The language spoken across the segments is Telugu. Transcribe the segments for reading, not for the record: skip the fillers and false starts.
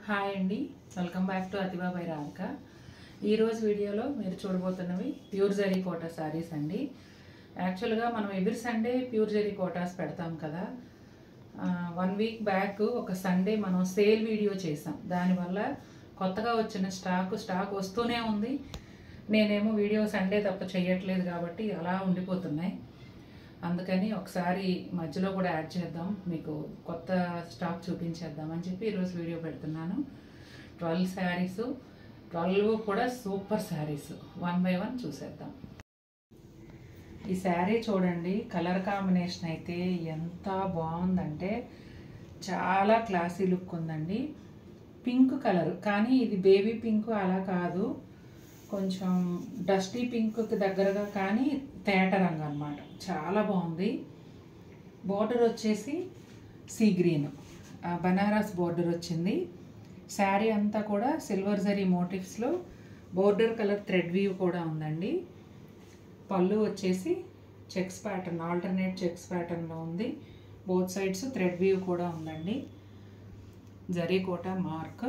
హాయ్ అండి, welcome back to Athiva by Radhika. ఈరోజు వీడియోలో మీరు చూడబోతున్నవి ప్యూర్ జరీ కోటా శారీస్ అండి. యాక్చువల్గా మనం every Sunday pure zari Kotas పెడతాం కదా. 1 వీక్ బ్యాక్ ఒక సండే మనం సేల్ వీడియో చేసాం. దానివల్ల కొత్తగా వచ్చిన స్టాక్ వస్తూనే ఉంది. నేనేమో వీడియో సండే తప్ప చేయట్లేదు కాబట్టి అలా ఉండిపోతున్నాయి. అందుకని ఒకసారి మధ్యలో కూడా యాడ్ చేద్దాం, మీకు కొత్త స్టాక్ చూపించేద్దాం అని చెప్పి ఈరోజు వీడియో పెడుతున్నాను. 12 శారీస్, 12 కూడా సూపర్ శారీస్. 1 బై 1 చూసేద్దాం. ఈ శారీ చూడండి, కలర్ కాంబినేషన్ అయితే ఎంత బాగుందంటే చాలా క్లాసీ లుక్ ఉందండి. పింక్ కలర్, కానీ ఇది బేబీ పింక్ అలా కాదు, కొంచెం డస్టీ పింక్కి దగ్గరగా కానీ తేట రంగు అనమాట. చాలా బాగుంది. బోర్డర్ వచ్చేసి సీ గ్రీన్ బనారస్ బోర్డర్ వచ్చింది. శారీ అంతా కూడా సిల్వర్ జరీ మోటివ్స్లో బోర్డర్ కలర్ థ్రెడ్ వీవ్ కూడా ఉందండి. పళ్ళు వచ్చేసి చెక్స్ ప్యాటర్న్, ఆల్టర్నేట్ చెక్స్ ప్యాటర్న్లో ఉంది. బోత్ సైడ్స్ థ్రెడ్ వీవ్ కూడా ఉందండి. జరీ కోట మార్క్.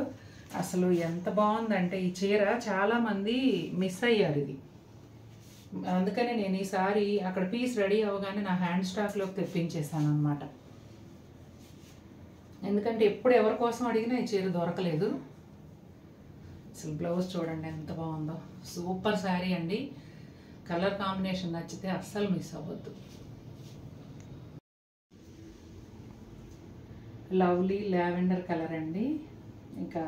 అసలు ఎంత బాగుందంటే ఈ చీర చాలామంది మిస్ అయ్యారు ఇది. అందుకనే నేను ఈసారి అక్కడ పీస్ రెడీ అవ్వగానే నా హ్యాండ్ స్టాక్లోకి తెప్పించేసాను అనమాట. ఎందుకంటే ఎప్పుడు ఎవరి కోసం అడిగినా ఈ చీర దొరకలేదు. అసలు బ్లౌజ్ చూడండి ఎంత బాగుందో. సూపర్ శారీ అండి. కలర్ కాంబినేషన్ నచ్చితే అస్సలు మిస్ అవ్వద్దు. లవ్లీ లావెండర్ కలర్ అండి. ఇంకా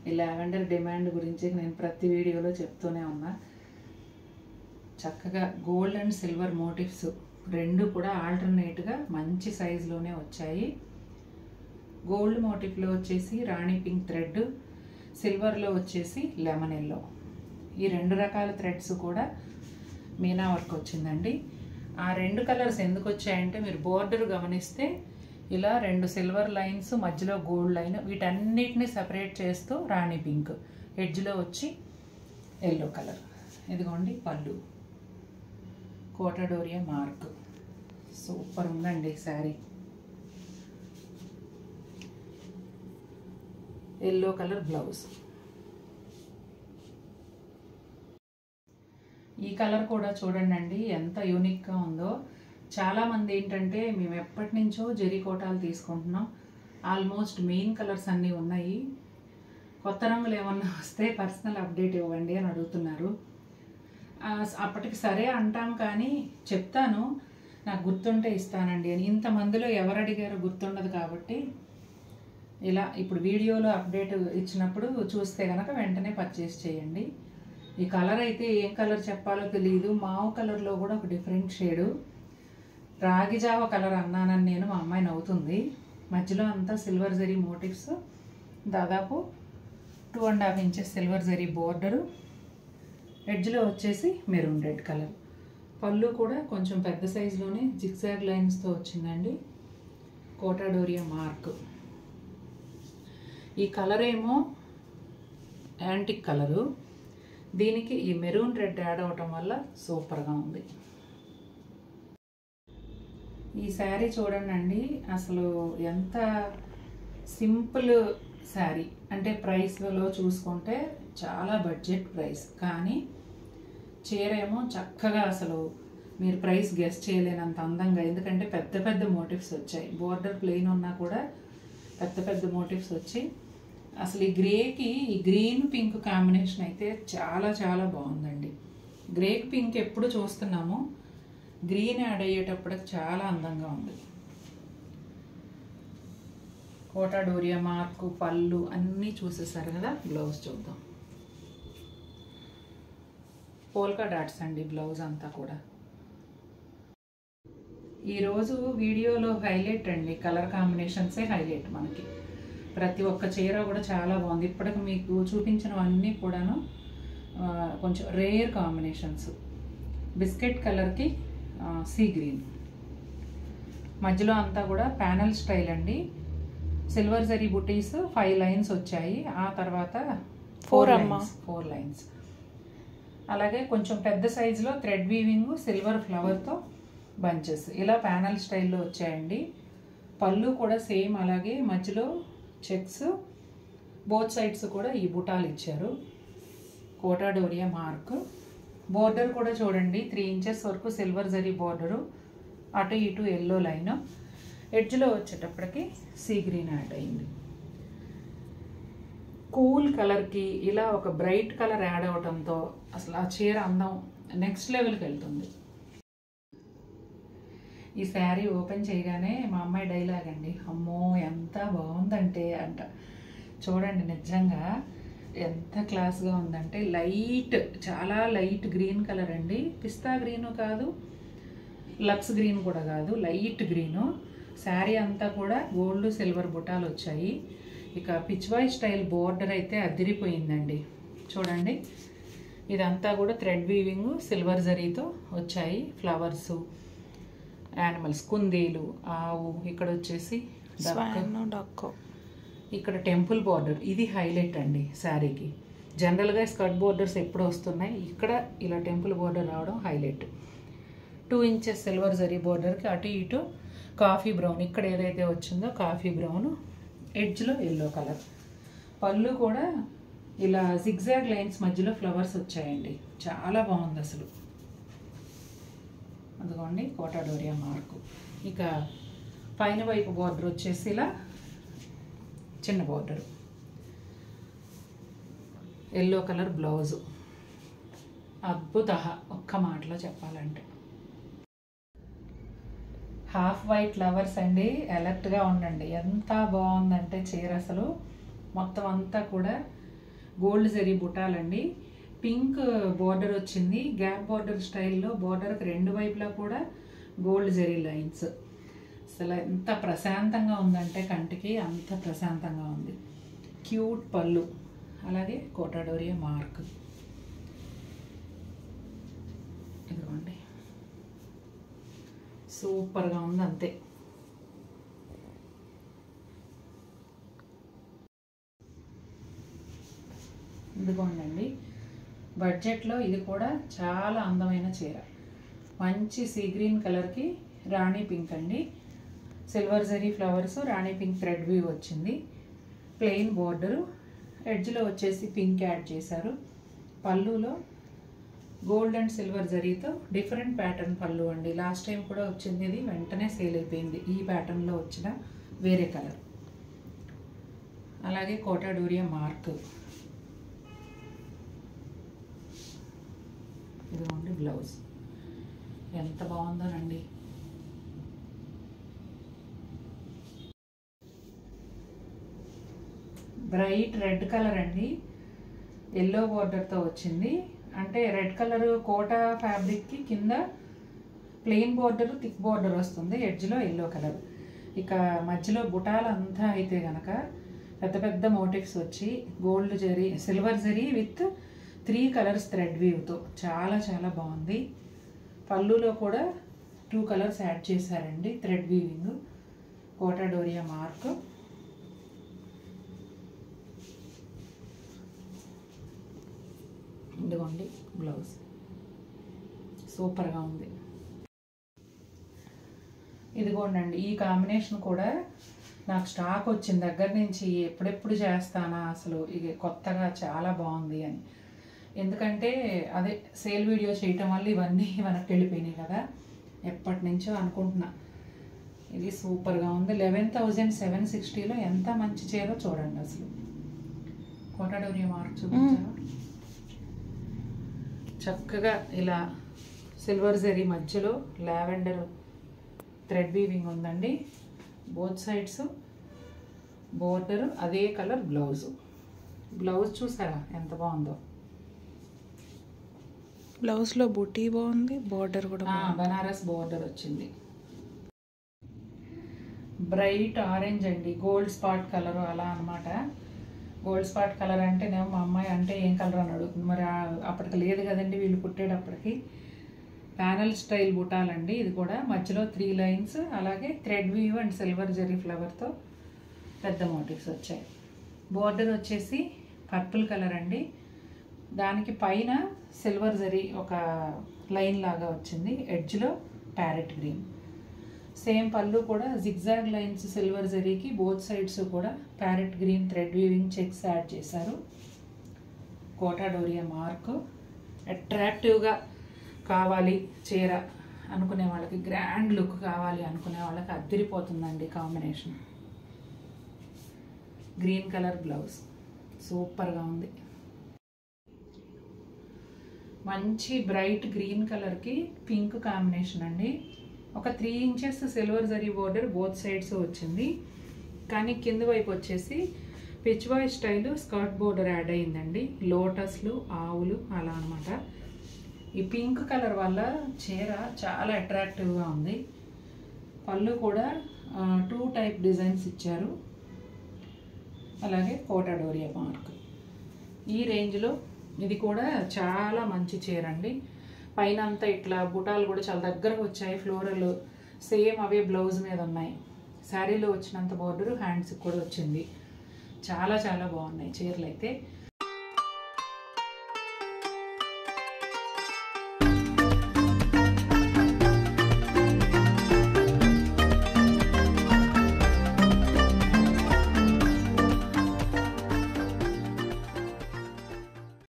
ఈ లావెండర్ డిమాండ్ గురించి నేను ప్రతి వీడియోలో చెప్తూనే ఉన్నా. చక్కగా గోల్డ్ అండ్ సిల్వర్ మోటివ్స్ రెండు కూడా ఆల్టర్నేట్గా మంచి సైజులోనే వచ్చాయి. గోల్డ్ మోటివ్లో వచ్చేసి రాణి పింక్ థ్రెడ్, సిల్వర్లో వచ్చేసి లెమన్ ఎల్లో. ఈ 2 రకాల థ్రెడ్స్ కూడా మీనా వర్క్ వచ్చిందండి. ఆ 2 కలర్స్ ఎందుకు వచ్చాయంటే మీరు బోర్డర్ గమనిస్తే ఇలా 2 సిల్వర్ లైన్స్, మధ్యలో గోల్డ్ లైన్, వీటన్నిటిని సెపరేట్ చేస్తూ రాణి పింక్, ఎడ్జ్లో వచ్చి ఎల్లో కలర్. ఇదిగోండి పళ్ళు, కోటా డోరియా మార్క్. సూపర్ ఉందండి శారీ. Yellow colour blouse. ఈ కలర్ కూడా చూడండి ఎంత యూనిక్గా ఉందో. చాలామంది ఏంటంటే మేము ఎప్పటి నుంచో జరీ కోటాలు తీసుకుంటున్నాం, ఆల్మోస్ట్ మెయిన్ కలర్స్ అన్నీ ఉన్నాయి, కొత్త రంగులు ఏమన్నా వస్తే పర్సనల్ అప్డేట్ ఇవ్వండి అని అడుగుతున్నారు. అప్పటికి సరే అంటాం, కానీ చెప్తాను నాకు గుర్తుంటే ఇస్తానండి అని. ఇంతమందిలో ఎవరు అడిగారో గుర్తుండదు కాబట్టి ఇలా ఇప్పుడు వీడియోలో అప్డేట్ ఇచ్చినప్పుడు చూస్తే కనుక వెంటనే పర్చేస్ చేయండి. ఈ కలర్ అయితే ఏం కలర్ చెప్పాలో తెలియదు. మావు కలర్లో కూడా ఒక డిఫరెంట్ షేడు. రాగి జావ కలర్ అన్నానని నేను, మా అమ్మాయి నవ్వుతుంది. మధ్యలో అంతా సిల్వర్ జరీ మోటివ్స్, దాదాపు 2.5 ఇంచెస్ సిల్వర్ జరీ బోర్డరు, ఎడ్జ్లో వచ్చేసి మెరూన్ రెడ్ కలర్. పళ్ళు కూడా కొంచెం పెద్ద సైజులోనే జిగ్జాగ్ లైన్స్తో వచ్చిందండి. కోటా డోరియా మార్క్. ఈ కలర్ ఏమో యాంటిక్ కలరు, దీనికి ఈ మెరూన్ రెడ్ యాడ్ అవటం వల్ల సూపర్గా ఉంది. ఈ శారీ చూడండి, అసలు ఎంత సింపుల్ శారీ అంటే ప్రైస్లో చూసుకుంటే చాలా బడ్జెట్ ప్రైస్, కానీ చీర ఏమో చక్కగా అసలు మీరు ప్రైస్ గెస్ చేయలేనంత అందంగా. ఎందుకంటే పెద్ద పెద్ద మోటివ్స్ వచ్చాయి. బోర్డర్ ప్లెయిన్ ఉన్నా కూడా పెద్ద పెద్ద మోటివ్స్ వచ్చి అసలు ఈ గ్రేకి ఈ గ్రీన్ పింక్ కాంబినేషన్ అయితే చాలా చాలా బాగుందండి. గ్రేకి పింక్ ఎప్పుడు చూస్తున్నాము, గ్రీన్ యాడ్ అయ్యేటప్పటికి చాలా అందంగా ఉంది. కోటా డోరియా మార్కు, పళ్ళు అన్నీ చూసేసారు కదా. బ్లౌజ్ చూద్దాం. పోల్కా డాట్స్ అండి బ్లౌజ్ అంతా కూడా. ఈరోజు వీడియోలో హైలైట్ అండి, కలర్ కాంబినేషన్సే హైలైట్ మనకి. ప్రతి ఒక్క చీర కూడా చాలా బాగుంది. ఇప్పటికి మీకు చూపించినవన్నీ కూడాను కొంచెం రేర్ కాంబినేషన్స్. బిస్కెట్ కలర్కి సీ గ్రీన్, మధ్యలో అంతా కూడా ప్యానల్ స్టైల్ అండి. సిల్వర్ జరీ బుటీస్ 5 లైన్స్ వచ్చాయి, ఆ తర్వాత 4 లైన్స్. అలాగే కొంచెం పెద్ద సైజులో థ్రెడ్ వీవింగ్, సిల్వర్ ఫ్లవర్తో బంచెస్, ఇలా ప్యానల్ స్టైల్లో వచ్చాయండి. పళ్ళు కూడా సేమ్ అలాగే, మధ్యలో చెక్స్ బోత్ సైడ్స్ కూడా ఈ బుటాలు ఇచ్చారు. Quota Doria mark. బోర్డర్ కూడా చూడండి 3 ఇంచెస్ వరకు సిల్వర్ జరీ బోర్డరు, అటు ఇటు ఎల్లో లైన్. ఎడ్జ్లో వచ్చేటప్పటికి సీ గ్రీన్ యాడ్ అయింది. కూల్ కలర్కి ఇలా ఒక బ్రైట్ కలర్ యాడ్ అవడంతో అసలు ఆ చీర అందం నెక్స్ట్ లెవెల్కి వెళ్తుంది. ఈ శారీ ఓపెన్ చేయగానే మా అమ్మాయి డైలాగ్ అండి, అమ్మో ఎంత బాగుందంటే అంట. చూడండి నిజంగా ఎంత క్లాస్గా ఉందంటే, లైట్, చాలా లైట్ గ్రీన్ కలర్ అండి. పిస్తా గ్రీను కాదు, లక్స్ గ్రీన్ కూడా కాదు, లైట్ గ్రీను. శారీ అంతా కూడా గోల్డ్ సిల్వర్ బుటాలు వచ్చాయి. ఇక పిచ్వాయ్ స్టైల్ బోర్డర్ అయితే అదిరిపోయిందండి. చూడండి ఇదంతా కూడా థ్రెడ్ వీవింగ్ సిల్వర్ జరీతో వచ్చాయి. ఫ్లవర్సు, యానిమల్స్, కుందేలు, ఆవు, ఇక్కడ వచ్చేసి డక్, ఇక్కడ టెంపుల్ బార్డర్. ఇది హైలైట్ అండి శారీకి. జనరల్గా స్కర్ట్ బోర్డర్స్ ఎప్పుడు వస్తున్నాయి, ఇక్కడ ఇలా టెంపుల్ బార్డర్ రావడం హైలైట్. 2 ఇంచెస్ సిల్వర్ జరీ బోర్డర్కి అటు ఇటు కాఫీ బ్రౌన్, ఇక్కడ ఏదైతే వచ్చిందో కాఫీ బ్రౌన్, ఎడ్జ్లో ఎల్లో కలర్. పళ్ళు కూడా ఇలా జిగ్జాగ్ లైన్స్ మధ్యలో ఫ్లవర్స్ వచ్చాయండి. చాలా బాగుంది అసలు. అదిగోండి కోటా డోరియా మార్కు. ఇక పైన వైపు బోర్డర్ వచ్చేసి ఇలా చిన్న బోర్డరు, ఎల్లో కలర్ బ్లౌజు. అద్భుత, ఒక్క మాటలో చెప్పాలంటే. హాఫ్ వైట్ ఫ్లవర్స్ అండి, అలర్ట్గా ఉండండి. ఎంత బాగుందంటే చీర అసలు. మొత్తం అంతా కూడా గోల్డ్ జరీ బుటాలండి. పింక్ బోర్డర్ వచ్చింది, గ్యాప్ బోర్డర్ స్టైల్లో. బోర్డర్కి 2 వైపులా కూడా గోల్డ్ జరీ లైన్స్. అసలు ఎంత ప్రశాంతంగా ఉందంటే కంటికి, అంత ప్రశాంతంగా ఉంది. క్యూట్ పళ్ళు, అలాగే కోటా డోరియా మార్క్. ఇదిగోండి సూపర్గా ఉంది అంతే. ఇదిగోండి బడ్జెట్లో ఇది కూడా చాలా అందమైన చీర. మంచి సీ గ్రీన్ కలర్కి రాణి పింక్ అండి. సిల్వర్ జరీ ఫ్లవర్స్, రాణి పింక్ థ్రెడ్ వీవ్ వచ్చింది. ప్లెయిన్ బోర్డరు, ఎడ్జ్లో వచ్చేసి పింక్ యాడ్ చేశారు. పళ్ళులో గోల్డ్ అండ్ సిల్వర్ జరీతో డిఫరెంట్ ప్యాటర్న్ పళ్ళు అండి. లాస్ట్ టైం కూడా వచ్చింది, ఇది వెంటనే సేల్ అయిపోయింది. ఈ ప్యాటర్న్లో వచ్చిన వేరే కలర్. అలాగే కోటా డోరియా మార్క్. ఇదిగోండి బ్లౌజ్, ఎంత బాగుందోనండి. బ్రైట్ రెడ్ కలర్ అండి, ఎల్లో బోర్డర్తో వచ్చింది. అంటే రెడ్ కలర్ కోటా ఫ్యాబ్రిక్కి కింద ప్లెయిన్ బోర్డర్, థిక్ బోర్డర్ వస్తుంది, ఎడ్జ్లో ఎల్లో కలర్. ఇక మధ్యలో బుటాలంతా అయితే కనుక పెద్ద పెద్ద మోటివ్స్ వచ్చి gold zari, silver zari with 3 colours thread వీవ్తో చాలా చాలా బాగుంది. పళ్ళులో కూడా 2 కలర్స్ యాడ్ చేశారండి, thread weaving. Kota Doria mark. ఇదిగోండి బ్లౌజ్, సూపర్గా ఉంది. ఇదిగోండి ఈ కాంబినేషన్ కూడా నాకు స్టాక్ వచ్చిన దగ్గర నుంచి ఎప్పుడెప్పుడు చేస్తానా అసలు, ఇది కొత్తగా చాలా బాగుంది అని. ఎందుకంటే అదే సేల్ వీడియో చేయటం వల్ల ఇవన్నీ మనకు వెళ్ళిపోయినాయి కదా, ఎప్పటి నుంచో అనుకుంటున్నా. ఇది సూపర్గా ఉంది. 11,760లో ఎంత మంచి చీరో చూడండి అసలు. కోటా డోరియా మార్క్ చూపించావా? చక్కగా ఇలా సిల్వర్ జరీ మధ్యలో లావెండర్ థ్రెడ్ వీవింగ్ ఉందండి. బోత్ సైడ్స్ బోర్డర్, అదే కలర్ బ్లౌజు. బ్లౌజ్ చూసారా ఎంత బాగుందో. బ్లౌజ్లో బూటీ బాగుంది, బోర్డర్ కూడా బనారస్ బోర్డర్ వచ్చింది. బ్రైట్ ఆరెంజ్ అండి, గోల్డ్ స్పాట్ కలర్ అలా అనమాట. గోల్డ్ స్పాట్ కలర్ అంటే నేను మా అమ్మాయి అంటే ఏం కలర్ అని అడుగుతుంది. మరి అప్పటికి లేదు కదండి వీళ్ళు పుట్టేటప్పటికి. Panel style బుటాలండి. ఇది కూడా మధ్యలో 3 లైన్స్, అలాగే thread weave and silver zari ఫ్లవర్తో పెద్ద మోటివ్స్ వచ్చాయి. బోర్డర్ వచ్చేసి పర్పుల్ కలర్ అండి. దానికి పైన సిల్వర్ జరీ ఒక లైన్ లాగా వచ్చింది, ఎడ్జ్లో ప్యారెట్ గ్రీన్. సేమ్ పళ్ళు కూడా జిగ్జాగ్ లైన్స్ సిల్వర్ జరీకి బోత్ సైడ్స్ కూడా parrot green thread weaving checks add చేశారు. కోటా డోరియా మార్క్. అట్రాక్టివ్గా కావాలి చీర అనుకునే వాళ్ళకి, గ్రాండ్ లుక్ కావాలి అనుకునే వాళ్ళకి అద్దిరిపోతుందండి కాంబినేషన్. గ్రీన్ కలర్ బ్లౌజ్ సూపర్గా ఉంది. మంచి బ్రైట్ గ్రీన్ కలర్కి పింక్ కాంబినేషన్ అండి. ఒక 3 inches silver zari border both sides వచ్చింది, కానీ కింద వైపు వచ్చేసి Pichwai style skirt border add అయ్యిందండి. లోటస్లు, ఆవులు అలా అనమాట. ఈ పింక్ కలర్ వల్ల చీర చాలా అట్రాక్టివ్గా ఉంది. పళ్ళు కూడా 2 టైప్ డిజైన్స్ ఇచ్చారు. అలాగే కోటా డోరియా మార్క్. ఈ రేంజ్లో ఇది కూడా చాలా మంచి చీర అండి. పైన అంతా ఇట్లా బుటాలు కూడా చాలా దగ్గరగా వచ్చాయి. ఫ్లోరల్ సేమ్ అవే బ్లౌజ్ మీద ఉన్నాయి. శారీలో వచ్చినంత బోర్డర్ హ్యాండ్స్కి కూడా వచ్చింది. చాలా చాలా బాగున్నాయి చీరలు అయితే.